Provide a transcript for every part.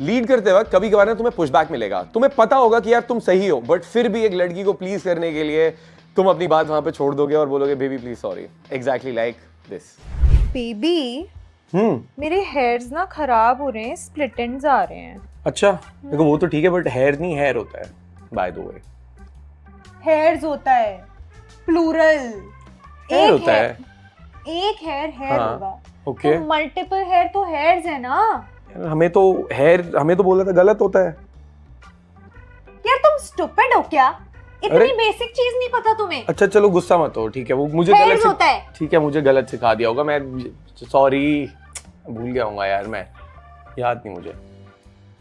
Lead करते वक्त कभी कभार ना तुम्हें पुशबैक मिलेगा, तुम्हें पता होगा कि यार तुम सही हो, बट फिर भी एक लड़की को प्लीज करने के लिए तुम अपनी बात वहां पे छोड़ दोगे और बोलोगे baby please sorry, exactly like this. Baby मेरे हेयर्स ना खराब हो रहे हैं, स्प्लिट एंड्स आ रहे हैं। अच्छा देखो वो तो ठीक है, बट हेयर नहीं हेयर होता है बाय द वे। हेयर्स होता है प्लूरल, हेयर होता है, एक हेयर हाँ, होगा। ओके तो मल्टीपल हेयर तो हेयर्स है ना। हमें तो बोला था गलत होता है। यार तुम स्टूपिड हो क्या? अरे इतनी बेसिक चीज नहीं पता तुम्हें? अच्छा चलो गुस्सा मत हो, ठीक है वो मुझे हेयर्स गलत होता है। ठीक है मुझे गलत सिखा दिया होगा, मैं सॉरी भूल गया हूँ यार, मैं याद नहीं मुझे,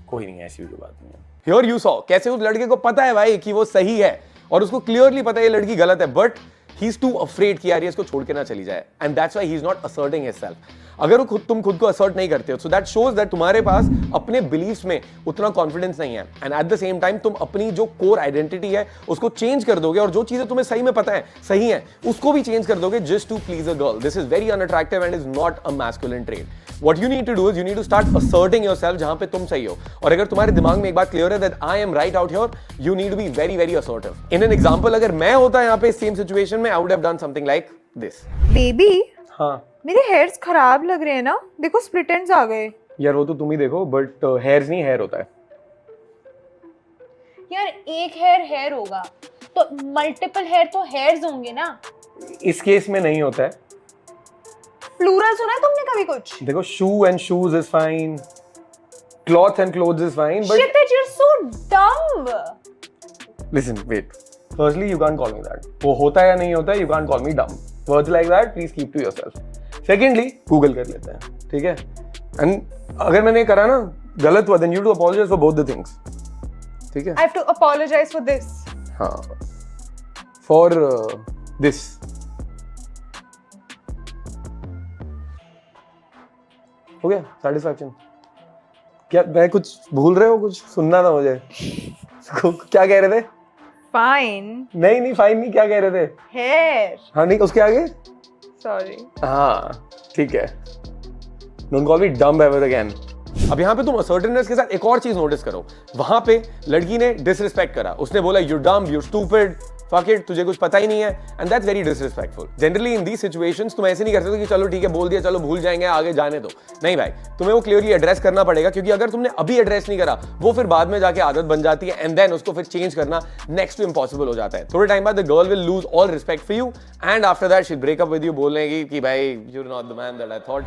कोई नहीं ऐसी भी बात नहीं है। हियर यू सॉ कैसे उस लड़के को पता है भाई कि वो सही है और उसको क्लियरली पता है ये लड़की गलत है, but he is to afraid कि यार ये इसको छोड़ के ना चली जाए, and that's why he is not asserting himself. अगर तुम खुद को असर्ट नहीं करते हो, सो दैट शोज दैट तुम्हारे पास अपने बिलीफ्स में उतना कॉन्फिडेंस नहीं है, and at the same time तुम अपनी जो कोर आइडेंटिटी है उसको चेंज कर दोगे, और जो चीजें तुम्हें सही में पता है सही है उसको भी चेंज कर दोगे just to please a girl. This is very unattractive and is not a masculine trait. What you need to do is you need to start asserting yourself जहां पे तुम सही हो, और अगर तुम्हारे दिमाग में एक बात क्लियर है that I am right out here, you need to be very very assertive. In an example, अगर मैं होता यहाँ पे सेम सिचुएशन में, I would have done something like this. Baby हाँ मेरे हेयर्स खराब लग रहे हैं ना, देखो स्प्लिट एंड्स आ गए। यार वो तो तुम ही देखो, बट हेयर्स नहीं हेयर होता है। यार एक हेयर होगा तो मल्टीपल हेयर तो हेयर्स होंगे ना। इस केस में नहीं होता है। प्लूरल सुना है तुमने कभी कुछ? देखो shoe and shoes is fine, cloth and clothes is fine, but Shit that you're so dumb. listen wait, firstly you can't call me that. वो होता है या नहीं होता है, you can't call me dumb. Words like that please keep to yourself. Secondly Google कर लेते हैं, ठीक है, and अगर मैंने करा ना गलत हुआ then you do apologize for both the things, ठीक है। I have to apologize for this. हाँ for this. हो गया satisfaction? क्या मैं कुछ भूल रहे हो? कुछ सुनना था मुझे। क्या कह रहे थे? Fine. नहीं फाइन नहीं, क्या कह रहे थे? Hair. हाँ नहीं उसके आगे? Sorry. हाँ ठीक है। Don't call me dumb ever again. अब यहाँ पे तुम assertiveness के साथ एक और चीज नोटिस करो, वहां पे लड़की ने डिसरिस्पेक्ट करा, उसने बोला you're dumb, you're stupid, fuck it, तुझे कुछ पता ही नहीं है, and that's very disrespectful. Generally in these situations तुम ऐसे नहीं कर सकते कि चलो ठीक है बोल दिया चलो भूल जाएंगे आगे जाने दो, नहीं भाई तुम्हें वो क्लियरली एड्रेस करना पड़ेगा, क्योंकि अगर तुमने अभी एड्रेस नहीं करा वो फिर बाद में जाके आदत बन जाती है, एंड देन उसको फिर चेंज करना नेक्स्ट टू इम्पॉसिबल हो जाता है। थोड़े टाइम बाद the girl will lose all respect for you, and after that she break up with you, बोलने की कि भाई you are not the man that I thought.